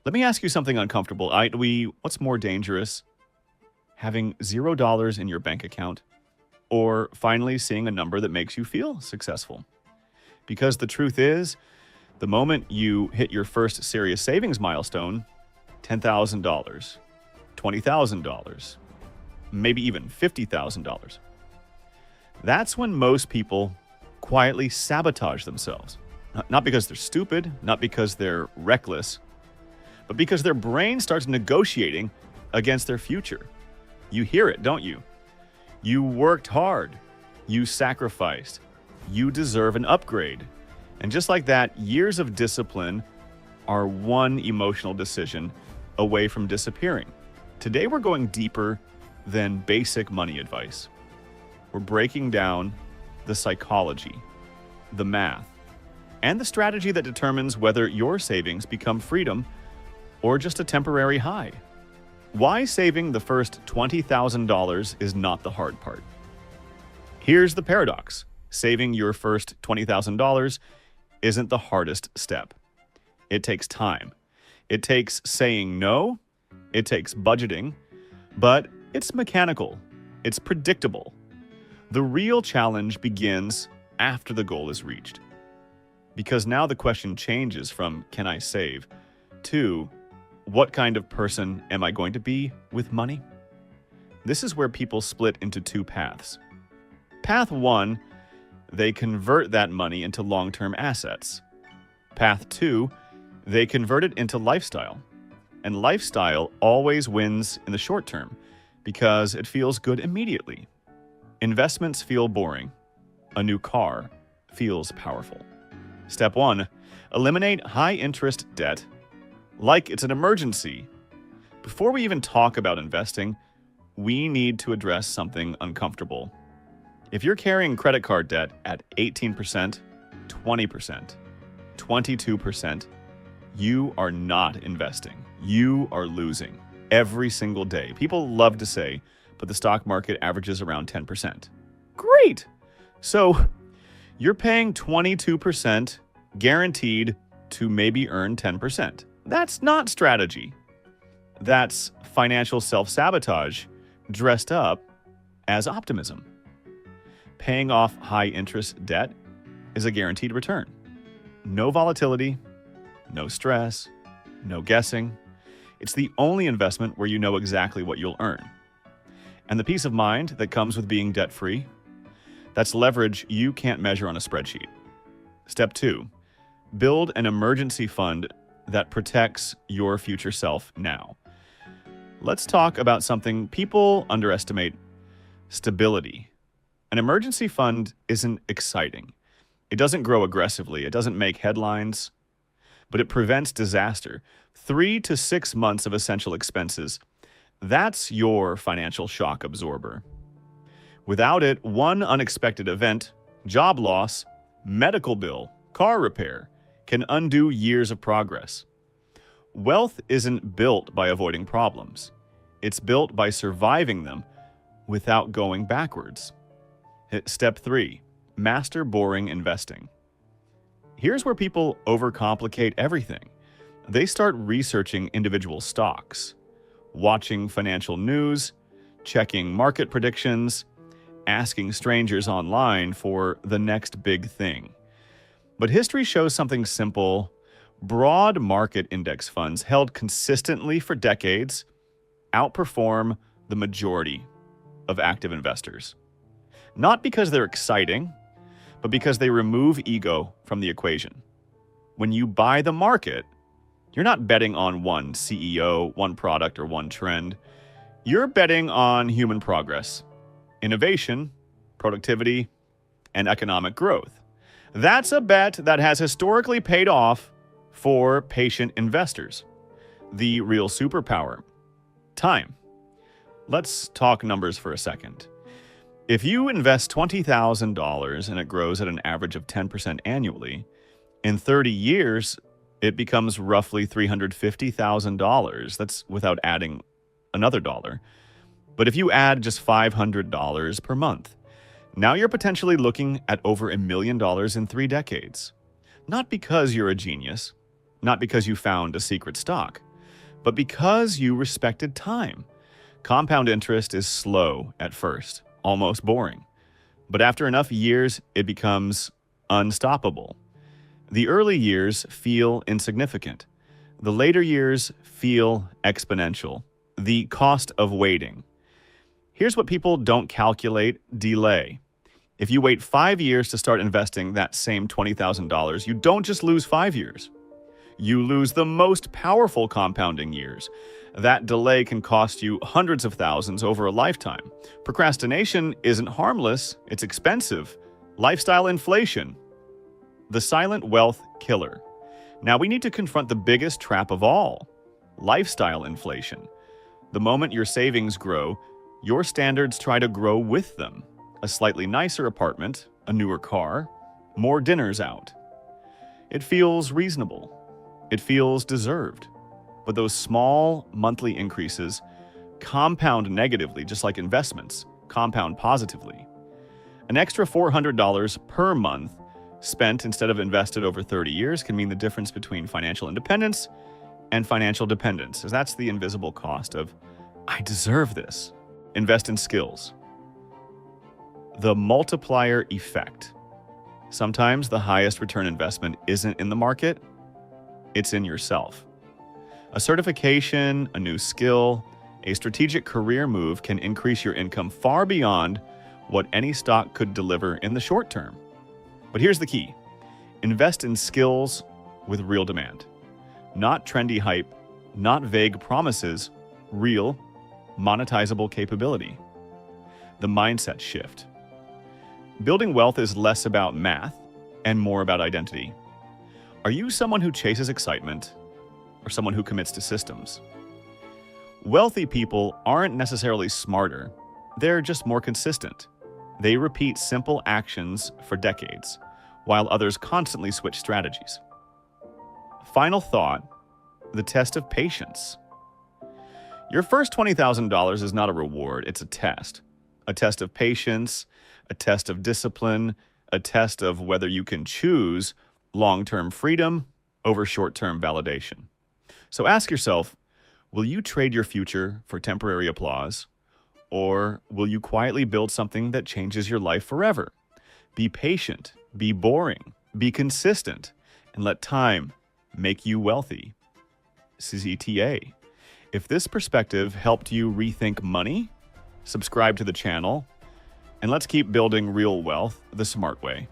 Let me ask you something uncomfortable. What's more dangerous? Having $0 in your bank account or finally seeing a number that makes you feel successful? Because the truth is, the moment you hit your first serious savings milestone, $10,000, $20,000, maybe even $50,000, that's when most people quietly sabotage themselves. Not because they're stupid, not because they're reckless, but because their brain starts negotiating against their future. You hear it, don't you? You worked hard. You sacrificed. You deserve an upgrade. And just like that, years of discipline are one emotional decision away from disappearing. Today, we're going deeper than basic money advice. We're breaking down the psychology, the math, and the strategy that determines whether your savings become freedom or just a temporary high. Why saving the first $20,000 is not the hard part. Here's the paradox. Saving your first $20,000 isn't the hardest step. It takes time. It takes saying no. It takes budgeting. But it's mechanical. It's predictable. The real challenge begins after the goal is reached. Because now the question changes from, can I save, to, what kind of person am I going to be with money? This is where people split into two paths. Path 1, they convert that money into long-term assets. Path 2, they convert it into lifestyle. And lifestyle always wins in the short term because it feels good immediately. Investments feel boring. A new car feels powerful. Step 1, eliminate high-interest debt like it's an emergency. Before we even talk about investing, we need to address something uncomfortable. If you're carrying credit card debt at 18%, 20%, 22%, you are not investing. You are losing every single day. People love to say, but the stock market averages around 10%. Great! So you're paying 22% guaranteed to maybe earn 10%. That's not strategy. That's financial self-sabotage dressed up as optimism. Paying off high-interest debt is a guaranteed return. No volatility, no stress, no guessing. It's the only investment where you know exactly what you'll earn. And the peace of mind that comes with being debt-free, that's leverage you can't measure on a spreadsheet. Step 2, build an emergency fund that protects your future self now. Let's talk about something people underestimate: stability. An emergency fund isn't exciting. It doesn't grow aggressively. It doesn't make headlines, but it prevents disaster. 3 to 6 months of essential expenses. That's your financial shock absorber. Without it, one unexpected event, job loss, medical bill, car repair, can undo years of progress. Wealth isn't built by avoiding problems. It's built by surviving them without going backwards. Step 3, master boring investing. Here's where people overcomplicate everything. They start researching individual stocks, watching financial news, checking market predictions, asking strangers online for the next big thing. But history shows something simple. Broad market index funds held consistently for decades outperform the majority of active investors. Not because they're exciting, but because they remove ego from the equation. When you buy the market, you're not betting on one CEO, one product, or one trend. You're betting on human progress, innovation, productivity, and economic growth. That's a bet that has historically paid off for patient investors. The real superpower: time. Let's talk numbers for a second. If you invest $20,000 and it grows at an average of 10% annually, in 30 years, it becomes roughly $350,000. That's without adding another dollar. But if you add just $500 per month, now you're potentially looking at over $1 million in 3 decades. Not because you're a genius, not because you found a secret stock, but because you respected time. Compound interest is slow at first, almost boring. But after enough years, it becomes unstoppable. The early years feel insignificant. The later years feel exponential. The cost of waiting. Here's what people don't calculate: delay. If you wait 5 years to start investing that same $20,000, you don't just lose 5 years. You lose the most powerful compounding years. That delay can cost you hundreds of thousands over a lifetime. Procrastination isn't harmless, it's expensive. Lifestyle inflation. The silent wealth killer. Now we need to confront the biggest trap of all: lifestyle inflation. The moment your savings grow, your standards try to grow with them. A slightly nicer apartment, a newer car, more dinners out. It feels reasonable. It feels deserved. But those small monthly increases compound negatively, just like investments compound positively. An extra $400 per month spent instead of invested over 30 years can mean the difference between financial independence and financial dependence, as that's the invisible cost of, I deserve this. Invest in skills. The multiplier effect. Sometimes the highest return investment isn't in the market, it's in yourself. A certification, a new skill, a strategic career move can increase your income far beyond what any stock could deliver in the short term. But here's the key: invest in skills with real demand. Not trendy hype, not vague promises, real, monetizable capability. The mindset shift. Building wealth is less about math and more about identity. Are you someone who chases excitement or someone who commits to systems? Wealthy people aren't necessarily smarter, they're just more consistent. They repeat simple actions for decades, while others constantly switch strategies. Final thought: the test of patience. Your first $20,000 is not a reward, it's a test. A test of patience, a test of discipline, a test of whether you can choose long-term freedom over short-term validation. So ask yourself, will you trade your future for temporary applause? Or will you quietly build something that changes your life forever? Be patient, be boring, be consistent, and let time make you wealthy. CZTA. If this perspective helped you rethink money, subscribe to the channel, and let's keep building real wealth the smart way.